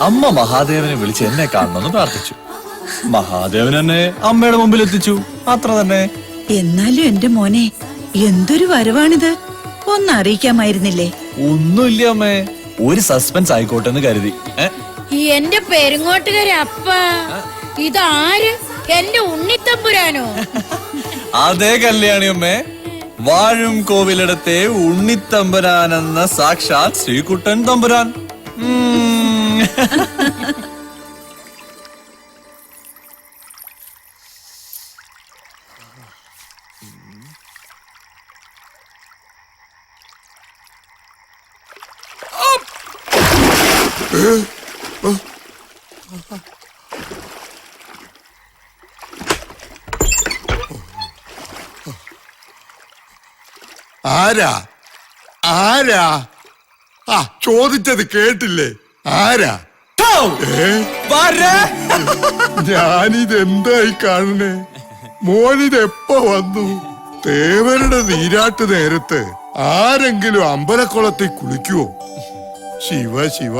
അമ്മ മഹാദേവനെ വിളിച്ച് എന്നെ കാണണമെന്ന് പ്രാർത്ഥിച്ചു. മഹാദേവൻ എന്നെ അമ്മയുടെ മുമ്പിൽ എത്തിച്ചു, അത്ര തന്നെ. എന്നാലും എന്റെ മോനെ, എന്തൊരു വരവാണിത്, ഒന്നറിയിക്കാമായിരുന്നില്ലേ? ഒന്നുമില്ല അമ്മേ, ഒരു സസ്പെൻസ് ആയിക്കോട്ടെ എന്ന് കരുതി. എന്റെ പെരുങ്ങോട്ടുകാരെ അപ്പ, ഇതാര്? എന്റെ ഉണ്ണിത്തമ്പുരാനോ? അതേ കല്യാണി അമ്മേ, വാഴും കോവിലിടത്തെ ഉണ്ണിത്തമ്പുരാനെന്ന സാക്ഷാത് ശ്രീകുട്ടൻ തമ്പുരാൻ. ആരാ ആരാ? ആ ചോദിച്ചത് കേട്ടില്ലേ? ആരാ? ഞാനിതെന്തായി കാണണേ? മോനിതെപ്പോ വന്നു? തേവരുടെ നീരാട്ട് നേരത്ത് ആരെങ്കിലും അമ്പലക്കുളത്തിൽ കുളിക്കുവോ? ശിവ ശിവ,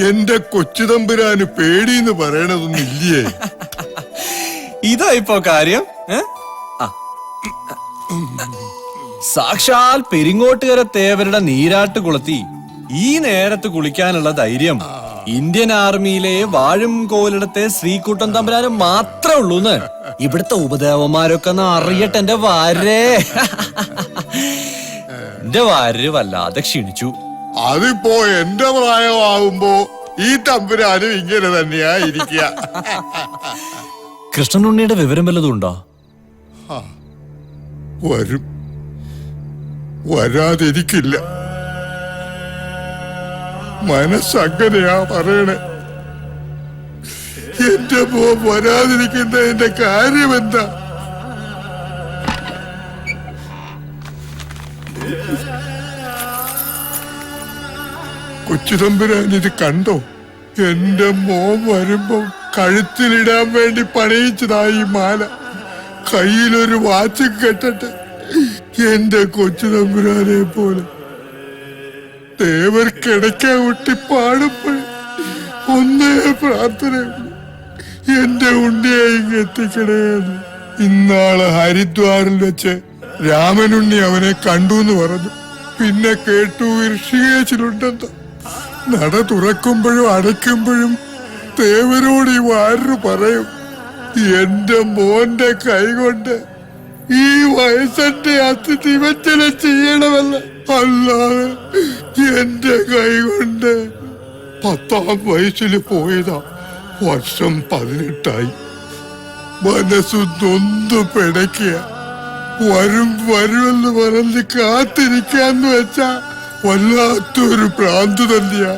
എന്റെ കൊച്ചുതമ്പുരാന് പേടിന്ന് പറയണതൊന്നും ഇല്ലേ? ഇതാ ഇപ്പോ കാര്യം. സാക്ഷാൽ പെരിങ്ങോട്ടുകര തേവരുടെ നീരാട്ട് കുളത്തി ഈ നേരത്ത് കുളിക്കാനുള്ള ധൈര്യം ഇന്ത്യൻ ആർമിയിലെ വാഴും കോവിലിടത്തെ ശ്രീകുട്ടൻ തമ്പുരാന് മാത്രമേ ഉള്ളൂന്ന് ഇവിടുത്തെ ഉപദേവന്മാരൊക്കെ ഒന്ന് അറിയട്ടെ. എന്റെ വാര് വല്ലാതെ ക്ഷീണിച്ചു. അതിപ്പോ എന്റെ പ്രായമാവുമ്പോ ഈ തമ്പുരാനും ഇങ്ങനെ തന്നെയാ ഇരിക്കുക. കൃഷ്ണനുണ്ണിയുടെ വിവരം വല്ലതും ഉണ്ടോ? വരും, വരാതിരിക്കില്ല. മനസ്സങ്ങനെയാ പറയണേ. എന്റെ മോൻ വരാതിരിക്കുന്നതിന്റെ കാര്യം എന്താ? കൊച്ചുതമ്പുരാൻ ഇത് കണ്ടോ? എന്റെ മോൻ വരുമ്പോ കഴുത്തിലിടാൻ വേണ്ടി പണിയിച്ചതായി മാല, കയ്യിലൊരു വാച്ച് കെട്ടിട്ട് എന്റെ കൊച്ചുതമ്പുരാനെ പോലെ തേവർ കിടക്കാൻ വിട്ടി പാടുമ്പോൾ ഒന്നേ പ്രാർത്ഥനയുള്ളൂ, എന്റെ ഉണ്ണിയെ എത്തിക്കണേന്ന്. ഇന്നാള് ഹരിദ്വാറിൽ വെച്ച് രാമനുണ്ണി അവനെ കണ്ടു എന്ന് പറഞ്ഞു. പിന്നെ കേട്ടു ഋഷികേശിലുണ്ടെന്ന്. നട തുറക്കുമ്പോഴും അടയ്ക്കുമ്പോഴും തേവരോട് ഈ വാര് പറയും, എന്റെ മോന്റെ കൈകൊണ്ട് ഈ വയസ്സന്റെ അതിഥിവച്ചനം ചെയ്യണമല്ല, അല്ലാതെ എന്റെ കൈകൊണ്ട്. 10ാം വയസ്സിൽ പോയതാ, വർഷം 18ആയി. മനസ്സു നൊന്തു പിടയ്ക്കുക. വരുമെന്ന് പറഞ്ഞ് കാത്തിരിക്കാന്ന് വെച്ചാ വല്ലാത്തൊരു ഭ്രാന്ത് തന്നെയാ.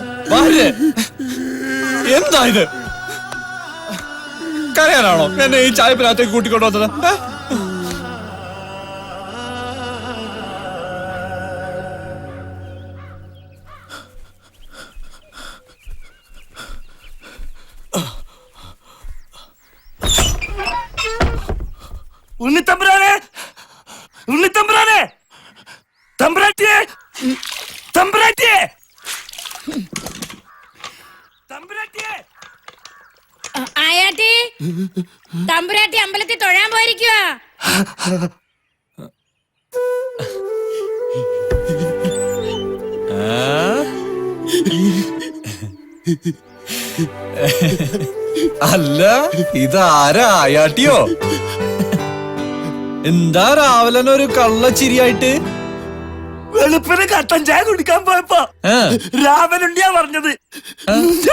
എന്താ ഇത്? കരയാനാണോ എന്നെ ഈ ചായപ്പിനകത്തേക്ക് കൂട്ടിക്കൊണ്ടുവന്നത്? ഉണ്ണിത്തമ്പുരാനെ, ഉണ്ണിത്തമ്പുരാനെ, തമ്പുരാട്ടിയെ, തമ്പുരാട്ടിയെ, തമ്പുരാട്ടിയെ. ആയാട്ടി, തമ്പുരാട്ടി അമ്പലത്തിൽ തൊഴാൻ പോയിരിക്കുക. അല്ല, ഇതാരാ? ആയാട്ടിയോ? എന്താ രാവിലെ ഒരു കള്ളച്ചിരിയായിട്ട്? വെളുപ്പിന് കട്ടൻ ചായ കുടിക്കാൻ പോയപ്പോ രാമനുണ്ണിയാ പറഞ്ഞത്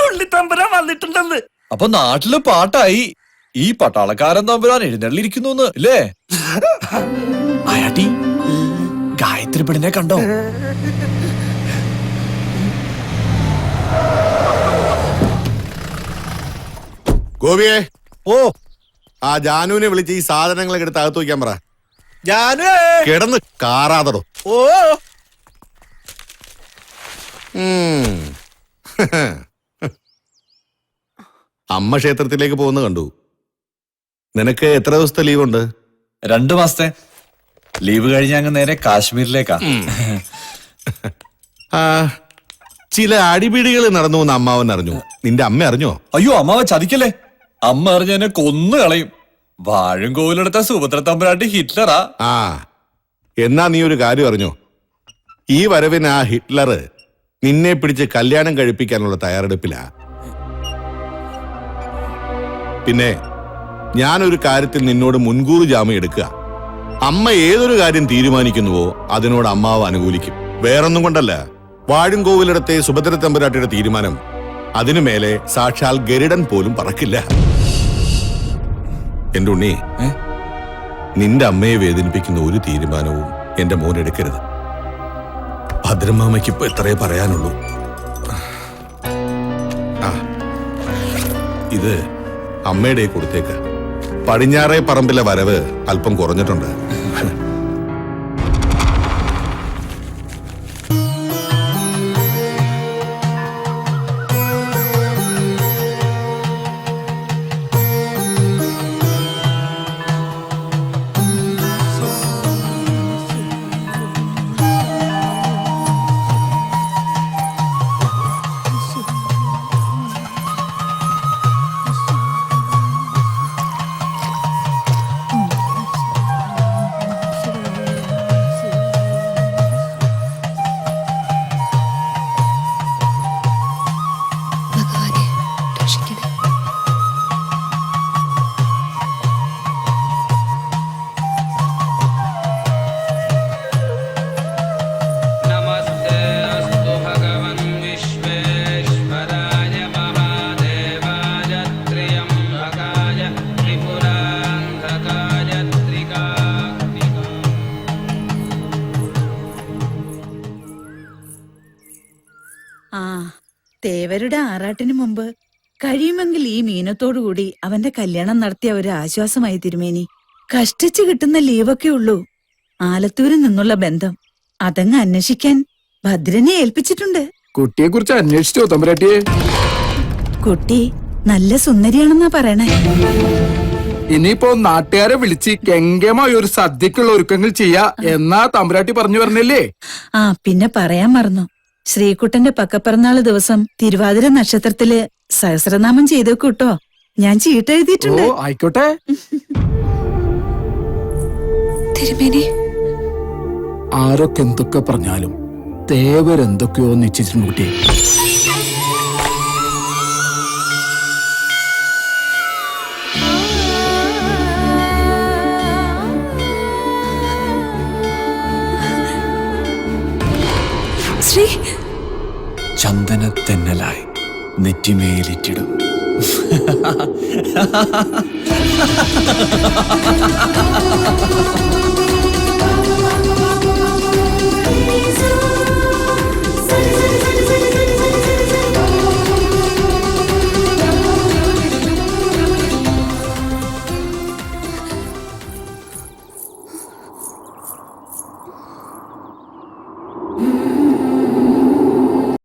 ഉണ്ണിത്തമ്പുരാൻ വന്നിട്ടുണ്ടെന്ന്. അപ്പൊ നാട്ടില് പാട്ടായി, ഈ പട്ടാളക്കാരൻ തമ്പുരാൻ എഴുന്നള്ളിരിക്കുന്നു അല്ലേ? ആയാട്ടി, ഗായത്രി പെണ്ണിനെ കണ്ടോ? ഗോപിയെ, ഓ, ആ ജാനുവിനെ വിളിച്ച് ഈ സാധനങ്ങളൊക്കെ എടുത്ത് അകത്ത് വയ്ക്കാൻ പറ. ജാനു കിടന്ന് കാറാതടോ. ഓ, അമ്മ ക്ഷേത്രത്തിലേക്ക് പോകുന്ന കണ്ടു. നിനക്ക് എത്ര ദിവസത്തെ ലീവ് ഉണ്ട്? 2 മാസത്തെ ലീവ് കഴിഞ്ഞ അങ്ങ് നേരെ കാശ്മീരിലേക്കാ. ചില അടിപിടികൾ നടന്നു എന്ന് അമ്മാവൻ അറിഞ്ഞു. നിന്റെ അമ്മ അറിഞ്ഞോ? അയ്യോ അമ്മാവ ചതിക്കല്ലേ, അമ്മ അറിഞ്ഞ എന്നെ കൊന്നു കളയും. വാഴുംകോവിലെടുത്ത സുഭദ്ര തമ്പുരാട്ടി ഹിറ്റ്ലറാ. ആ, എന്നാ നീ ഒരു കാര്യം അറിഞ്ഞോ? ഈ വരവിന് ആ ഹിറ്റ്ലർ നിന്നെ പിടിച്ച് കല്യാണം കഴിപ്പിക്കാനുള്ള തയ്യാറെടുപ്പിലാ. പിന്നെ ഞാനൊരു കാര്യത്തിൽ നിന്നോട് മുൻകൂർ ജാമ്യം എടുക്കുക. അമ്മ ഏതൊരു കാര്യം തീരുമാനിക്കുന്നുവോ അതിനോട് അമ്മാവ് അനുകൂലിക്കും. വേറൊന്നും കൊണ്ടല്ല, വാഴുംകോവിലിടത്തെ സുഭദ്ര തമ്പുരാട്ടിയുടെ തീരുമാനം അതിനു മേലെ സാക്ഷാൽ ഗരുഡൻ പോലും പറക്കില്ല. എന്റെ ഉണ്ണി, നിന്റെ അമ്മയെ വേദനിപ്പിക്കുന്ന ഒരു തീരുമാനവും എന്റെ മോൻ എടുക്കരുത്. ഭദ്രമാമയ്ക്ക് ഇപ്പൊ എത്രയേ പറയാനുള്ളൂ. ആ, ഇത് അമ്മയുടെ കൊടുത്തേക്ക്. പടിഞ്ഞാറേ പറമ്പിലെ വരവ് അല്പം കുറഞ്ഞിട്ടുണ്ട്. ആ, തേവരുടെ ആറാട്ടിനു മുമ്പ് കഴിയുമെങ്കിൽ ഈ മീനത്തോടുകൂടി അവന്റെ കല്യാണം നടത്തിയ ഒരു ആശ്വാസമായി തിരുമേനി. കഷ്ടിച്ചു കിട്ടുന്ന ലീവൊക്കെ ഉള്ളൂ. ആലത്തൂരിൽ നിന്നുള്ള ബന്ധം അതങ്ങ് അന്വേഷിക്കാൻ ഭദ്രനെ ഏൽപ്പിച്ചിട്ടുണ്ട്. കുട്ടിയെ കുറിച്ച് അന്വേഷിച്ചോ തമ്പുരാട്ടിയെ? കുട്ടി നല്ല സുന്ദരിയാണെന്നാ പറയണേ. ഇനിയിപ്പോ നാട്ടുകാരെ വിളിച്ച് കെങ്കേമായ ഒരു സദ്യക്കുള്ള ഒരുക്കങ്ങൾ ചെയ്യാ എന്നാ തമ്പുരാട്ടി പറഞ്ഞു പറഞ്ഞല്ലേ? ആ, പിന്നെ പറയാൻ മറന്നു. ശ്രീകുട്ടന്റെ പക്കപ്പിറന്നാള് ദിവസം തിരുവാതിര നക്ഷത്രത്തില് സഹസ്രനാമം ചെയ്തേക്കൂട്ടോ. ഞാൻ ചീട്ടെഴുതിയിട്ടുണ്ട്. ഓ, ആയിക്കോട്ടെ. തിരുമേനി, ആരൊക്കെ എന്തൊക്കെ പറഞ്ഞാലും തേവരെന്തൊക്കെയോ നിശ്ചയിച്ചിട്ടുണ്ട് കുട്ടിയെ. ശ്രീ ചന്ദനത്തെന്നലായി നെറ്റിമേലിറ്റിടും.